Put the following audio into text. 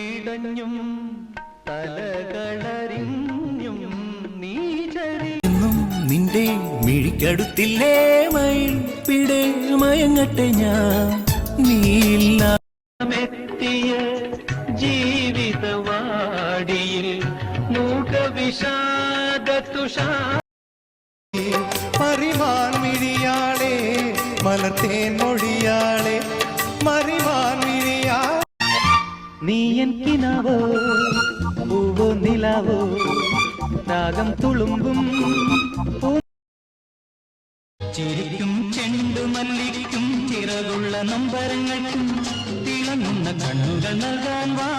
ഇടഞ്ഞും തലകളറിഞ്ഞും നീചരിന്നും നിന്റെ മിഴിക്കടുത്തില്ലേ മയിൽ പിടേ മയങ്ങട്ടെ ഞാൻ നീയില്ലെത്തിയ ജീവിതവാടിയിൽ മൂകവിഷാദതുഷാ മറിമാൻ മിഴിയാളെ മലർത്തേൻ മൊഴിയാളെ മറിമാൻ മിഴിയാ നീ എൻ കിനാവോ പൂവോ നിലാവോ രാഗം തുളുമ്പും ചിരിക്കും ചെണ്ടുമല്ലിക്കും ചിറകുള്ള നമ്പരങ്ങൾക്കും തിളങ്ങുന്ന കണ്ണുകൾ നൽകാൻ വാ